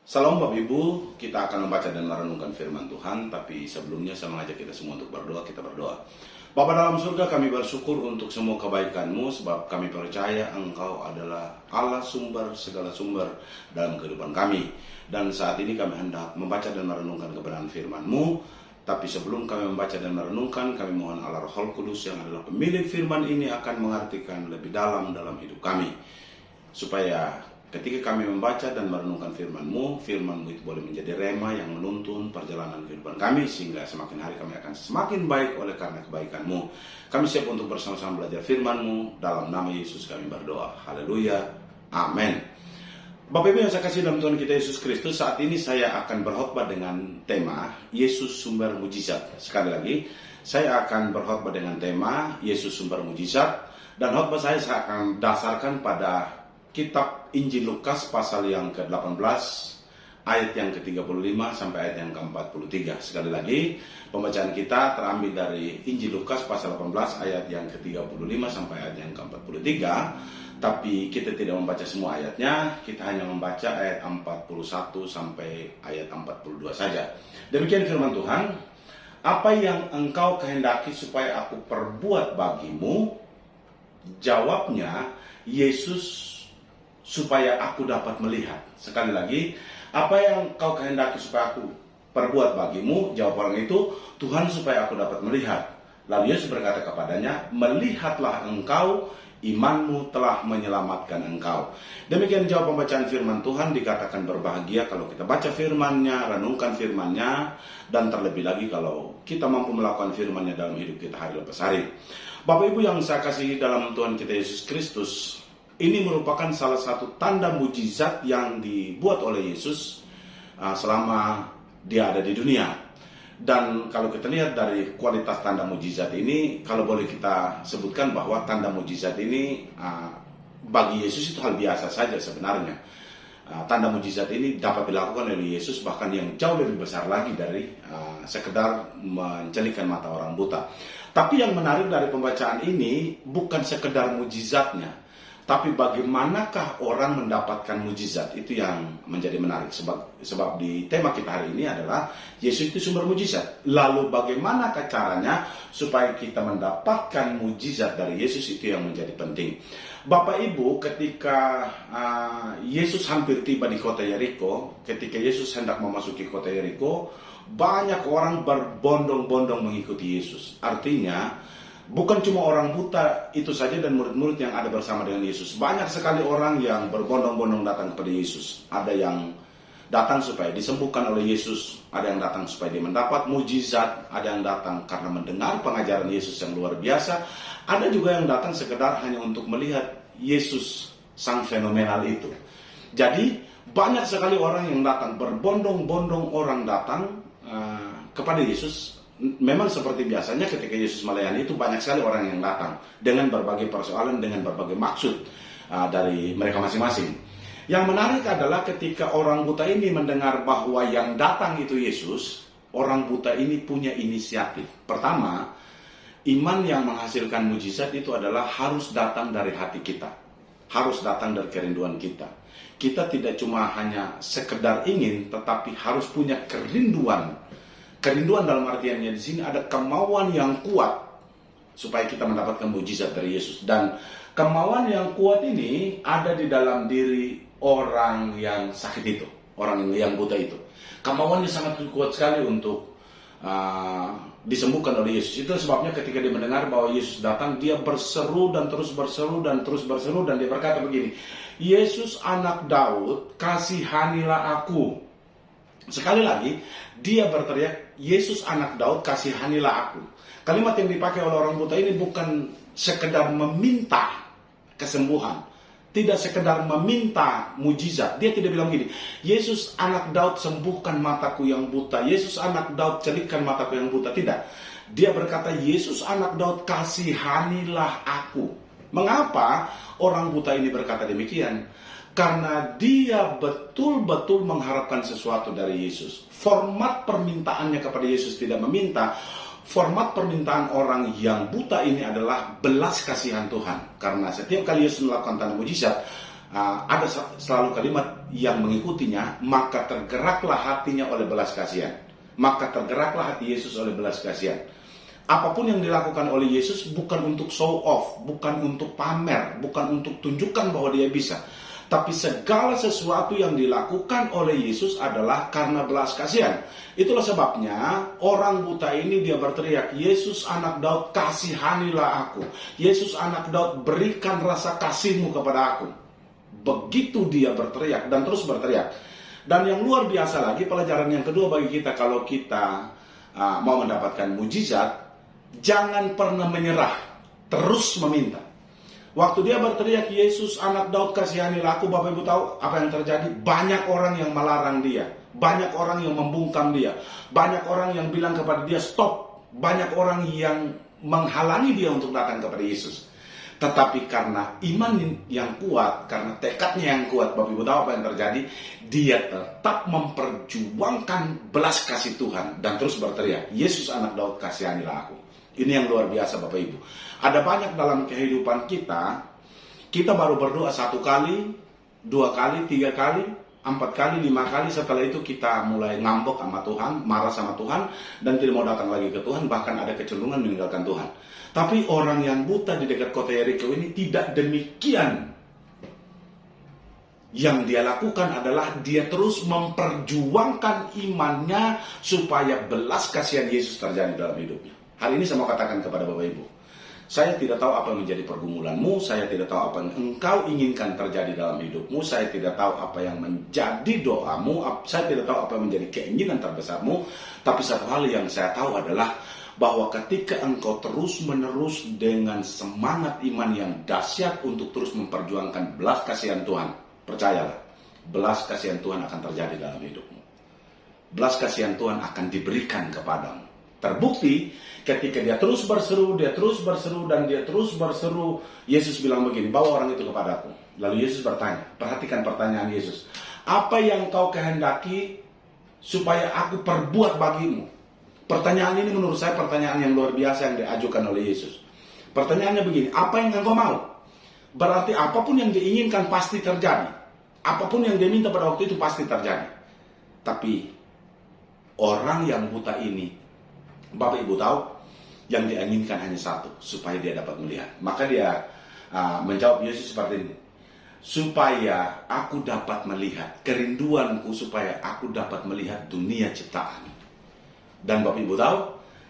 Salam Bapak Ibu, kita akan membaca dan merenungkan firman Tuhan, tapi sebelumnya saya mengajak kita semua untuk berdoa, kita berdoa. Bapa dalam surga, kami bersyukur untuk semua kebaikan-Mu, sebab kami percaya Engkau adalah Allah sumber segala sumber dalam kehidupan kami. Dan saat ini kami hendak membaca dan merenungkan kebenaran firman-Mu, tapi sebelum kami membaca dan merenungkan, kami mohon Allah Roh Kudus yang adalah pemilik firman ini akan mengartikan lebih dalam hidup kami, supaya ketika kami membaca dan merenungkan firman-Mu, firman-Mu itu boleh menjadi rema yang menuntun perjalanan kehidupan kami, sehingga semakin hari kami akan semakin baik oleh karena kebaikan-Mu. Kami siap untuk bersama-sama belajar firman-Mu, dalam nama Yesus kami berdoa. Haleluya, amin. Bapak Ibu yang saya kasih dalam Tuhan kita Yesus Kristus, saat ini saya akan berkhotbah dengan tema Yesus sumber mujizat. Sekali lagi, saya akan berkhotbah dengan tema Yesus sumber mujizat, dan khotbah saya akan dasarkan pada Kitab Injil Lukas pasal yang ke-18 ayat yang ke-35 sampai ayat yang ke-43. Sekali lagi, pembacaan kita terambil dari Injil Lukas pasal 18 ayat yang ke-35 sampai ayat yang ke-43. Tapi kita tidak membaca semua ayatnya, kita hanya membaca ayat 41 sampai ayat 42 saja. Demikian firman Tuhan. Apa yang engkau kehendaki supaya aku perbuat bagimu? Jawabnya Yesus, supaya aku dapat melihat. Sekali lagi, apa yang kau kehendaki supaya aku perbuat bagimu? Jawab orang itu, Tuhan, supaya aku dapat melihat. Lalu Yesus berkata kepadanya, melihatlah engkau, imanmu telah menyelamatkan engkau. Demikian jawab pembacaan firman Tuhan. Dikatakan berbahagia kalau kita baca firman-Nya, renungkan firman-Nya, dan terlebih lagi kalau kita mampu melakukan firman-Nya dalam hidup kita hari lepas hari. Bapak Ibu yang saya kasihi dalam Tuhan kita Yesus Kristus, ini merupakan salah satu tanda mujizat yang dibuat oleh Yesus selama dia ada di dunia. Dan kalau kita lihat dari kualitas tanda mujizat ini, kalau boleh kita sebutkan bahwa tanda mujizat ini bagi Yesus itu hal biasa saja sebenarnya. Tanda mujizat ini dapat dilakukan oleh Yesus bahkan yang jauh lebih besar lagi dari sekedar mencelitkan mata orang buta. Tapi yang menarik dari pembacaan ini bukan sekedar mujizatnya, tapi bagaimanakah orang mendapatkan mujizat, itu yang menjadi menarik. Sebab di tema kita hari ini adalah Yesus itu sumber mujizat. Lalu bagaimanakah caranya supaya kita mendapatkan mujizat dari Yesus, itu yang menjadi penting. Bapak Ibu, ketika Yesus hampir tiba di kota Yeriko, ketika Yesus hendak memasuki kota Yeriko, banyak orang berbondong-bondong mengikuti Yesus. Artinya, bukan cuma orang buta itu saja dan murid-murid yang ada bersama dengan Yesus. Banyak sekali orang yang berbondong-bondong datang kepada Yesus. Ada yang datang supaya disembuhkan oleh Yesus, ada yang datang supaya dia mendapat mujizat, ada yang datang karena mendengar pengajaran Yesus yang luar biasa, ada juga yang datang sekedar hanya untuk melihat Yesus sang fenomenal itu. Jadi banyak sekali orang yang datang, berbondong-bondong orang datang kepada Yesus. Memang seperti biasanya ketika Yesus melayani itu banyak sekali orang yang datang dengan berbagai persoalan, dengan berbagai maksud dari mereka masing-masing. Yang menarik adalah ketika orang buta ini mendengar bahwa yang datang itu Yesus, orang buta ini punya inisiatif. Pertama, iman yang menghasilkan mujizat itu adalah harus datang dari hati kita, harus datang dari kerinduan kita. Kita tidak cuma hanya sekedar ingin, tetapi harus punya kerinduan. Kerinduan dalam artiannya di sini ada kemauan yang kuat supaya kita mendapatkan mujizat dari Yesus. Dan kemauan yang kuat ini ada di dalam diri orang yang sakit itu, orang yang buta itu. Kemauannya sangat kuat sekali untuk disembuhkan oleh Yesus. Itu sebabnya ketika dia mendengar bahwa Yesus datang, dia berseru dan terus berseru dan terus berseru, dan dia berkata begini, Yesus anak Daud, kasihanilah aku. Sekali lagi, dia berteriak, Yesus anak Daud, kasihanilah aku. Kalimat yang dipakai oleh orang buta ini bukan sekedar meminta kesembuhan, tidak sekedar meminta mujizat. Dia tidak bilang gini, Yesus anak Daud, sembuhkan mataku yang buta. Yesus anak Daud, celitkan mataku yang buta. Tidak. Dia berkata, Yesus anak Daud, kasihanilah aku. Mengapa orang buta ini berkata demikian? Karena dia betul-betul mengharapkan sesuatu dari Yesus. Format permintaannya kepada Yesus tidak meminta. Format permintaan orang yang buta ini adalah belas kasihan Tuhan. Karena setiap kali Yesus melakukan tanda mujizat, ada selalu kalimat yang mengikutinya, maka tergeraklah hatinya oleh belas kasihan. Maka tergeraklah hati Yesus oleh belas kasihan. Apapun yang dilakukan oleh Yesus bukan untuk show off, bukan untuk pamer, bukan untuk tunjukkan bahwa dia bisa. Tapi segala sesuatu yang dilakukan oleh Yesus adalah karena belas kasihan. Itulah sebabnya orang buta ini dia berteriak, Yesus anak Daud, kasihanilah aku. Yesus anak Daud, berikan rasa kasihmu kepada aku. Begitu dia berteriak dan terus berteriak. Dan yang luar biasa lagi, pelajaran yang kedua bagi kita kalau kita mau mendapatkan mujizat, jangan pernah menyerah, terus meminta. Waktu dia berteriak, Yesus anak Daud kasihanilah aku, Bapak Ibu tahu apa yang terjadi? Banyak orang yang melarang dia, banyak orang yang membungkam dia, banyak orang yang bilang kepada dia stop, banyak orang yang menghalangi dia untuk datang kepada Yesus. Tetapi karena iman yang kuat, karena tekadnya yang kuat, Bapak Ibu tahu apa yang terjadi? Dia tetap memperjuangkan belas kasih Tuhan dan terus berteriak, Yesus anak Daud kasihanilah aku. Ini yang luar biasa Bapak Ibu. Ada banyak dalam kehidupan kita baru berdoa 1 kali, 2 kali, 3 kali, 4 kali, 5 kali. Setelah itu kita mulai ngambek sama Tuhan, marah sama Tuhan, dan tidak mau datang lagi ke Tuhan, bahkan ada kecenderungan meninggalkan Tuhan. Tapi orang yang buta di dekat kota Yeriko ini tidak demikian. Yang dia lakukan adalah dia terus memperjuangkan imannya supaya belas kasihan Yesus terjadi dalam hidupnya. Hari ini saya mau katakan kepada Bapak Ibu, saya tidak tahu apa yang menjadi pergumulanmu, saya tidak tahu apa yang engkau inginkan terjadi dalam hidupmu, saya tidak tahu apa yang menjadi doamu, saya tidak tahu apa yang menjadi keinginan terbesarmu, tapi satu hal yang saya tahu adalah bahwa ketika engkau terus-menerus dengan semangat iman yang dahsyat untuk terus memperjuangkan belas kasihan Tuhan, percayalah, belas kasihan Tuhan akan terjadi dalam hidupmu. Belas kasihan Tuhan akan diberikan kepadamu. Terbukti ketika dia terus berseru, dan dia terus berseru, Yesus bilang begini, bawa orang itu kepadaku. Lalu Yesus bertanya, perhatikan pertanyaan Yesus, apa yang kau kehendaki supaya aku perbuat bagimu? Pertanyaan ini menurut saya pertanyaan yang luar biasa yang diajukan oleh Yesus. Pertanyaannya begini, apa yang engkau mau? Berarti apapun yang diinginkan pasti terjadi. Apapun yang dia minta pada waktu itu pasti terjadi. Tapi orang yang buta ini, Bapak Ibu tahu, yang dia inginkan hanya satu, supaya dia dapat melihat. Maka dia menjawab Yesus seperti ini, supaya aku dapat melihat, kerinduanku supaya aku dapat melihat dunia ciptaan. Dan Bapak Ibu tahu,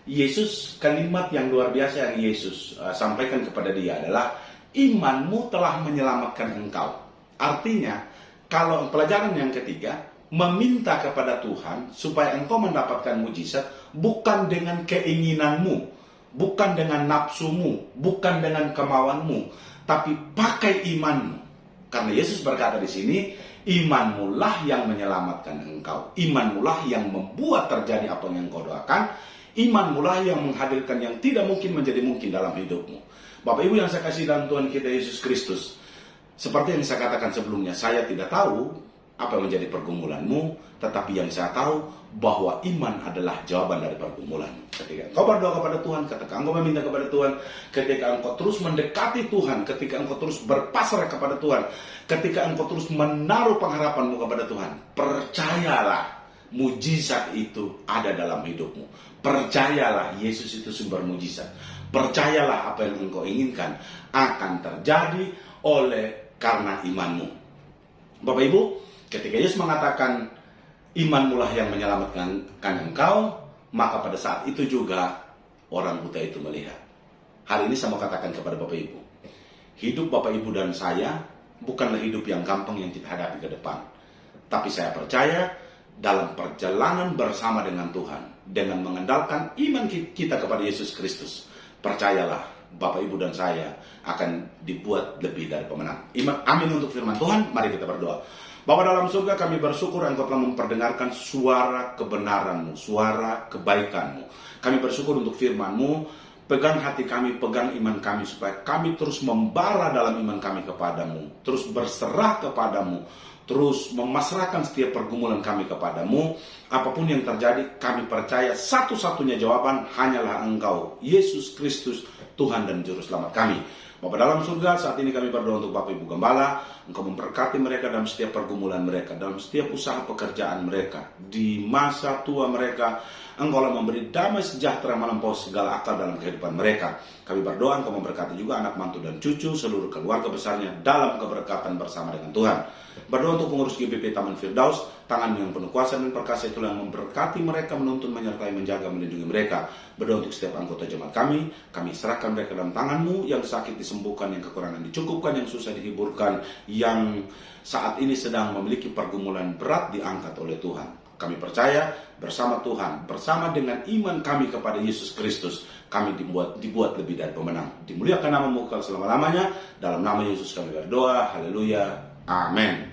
Yesus, kalimat yang luar biasa yang Yesus sampaikan kepada dia adalah, imanmu telah menyelamatkan engkau. Artinya, kalau pelajaran yang ketiga, meminta kepada Tuhan supaya engkau mendapatkan mujizat bukan dengan keinginanmu, bukan dengan nafsumu, bukan dengan kemauanmu, tapi pakai imanmu. Karena Yesus berkata di sini, imanmulah yang menyelamatkan engkau, imanmulah yang membuat terjadi apa yang engkau doakan, imanmulah yang menghadirkan yang tidak mungkin menjadi mungkin dalam hidupmu. Bapak Ibu yang saya kasih dalam Tuhan kita Yesus Kristus, seperti yang saya katakan sebelumnya, saya tidak tahu apa yang menjadi pergumulanmu, tetapi yang saya tahu bahwa iman adalah jawaban dari pergumulan. Ketika engkau berdoa kepada Tuhan, ketika engkau meminta kepada Tuhan, ketika engkau terus mendekati Tuhan, ketika engkau terus berpasrah kepada Tuhan, ketika engkau terus menaruh pengharapanmu kepada Tuhan, percayalah, mujizat itu ada dalam hidupmu. Percayalah, Yesus itu sumber mujizat. Percayalah, apa yang engkau inginkan akan terjadi oleh karena imanmu. Bapak Ibu, ketika Yesus mengatakan imanmulah yang menyelamatkan engkau, maka pada saat itu juga orang buta itu melihat. Hari ini saya mau katakan kepada Bapak Ibu, hidup Bapak Ibu dan saya bukanlah hidup yang gampang yang kita hadapi ke depan. Tapi saya percaya dalam perjalanan bersama dengan Tuhan, dengan mengandalkan iman kita kepada Yesus Kristus, percayalah Bapak Ibu dan saya akan dibuat lebih dari pemenang. Amin untuk firman Tuhan. Mari kita berdoa. Bapa dalam surga, kami bersyukur Engkau telah memperdengarkan suara kebenaran-Mu, suara kebaikan-Mu. Kami bersyukur untuk firman-Mu. Pegang hati kami, pegang iman kami, supaya kami terus membara dalam iman kami kepadamu, terus berserah kepadamu, terus memasrahkan setiap pergumulan kami kepadamu. Apapun yang terjadi, kami percaya satu-satunya jawaban hanyalah Engkau, Yesus Kristus, Tuhan dan Juru Selamat kami. Bapa dalam surga, saat ini kami berdoa untuk Bapak Ibu Gembala, Engkau memberkati mereka dalam setiap pergumulan mereka, dalam setiap usaha pekerjaan mereka, di masa tua mereka. Engkau memberi damai sejahtera melampaui segala akal dalam kehidupan mereka. Kami berdoa Engkau memberkati juga anak mantu dan cucu, seluruh keluarga besarnya dalam keberkatan bersama dengan Tuhan. Berdoa untuk pengurus GBP Taman Firdaus, tangan yang penuh kuasa dan perkasa itu yang memberkati mereka, menuntun, menyertai, menjaga, melindungi mereka. Berdoa untuk setiap anggota jemaat kami serahkan mereka dalam tangan-Mu, yang sakit disembuhkan, yang kekurangan dicukupkan, yang susah dihiburkan, yang saat ini sedang memiliki pergumulan berat diangkat oleh Tuhan. Kami percaya bersama Tuhan, bersama dengan iman kami kepada Yesus Kristus, kami dibuat lebih dari pemenang. Dimuliakan nama-Mu selama-lamanya. Dalam nama Yesus kami berdoa. Haleluya. Amin.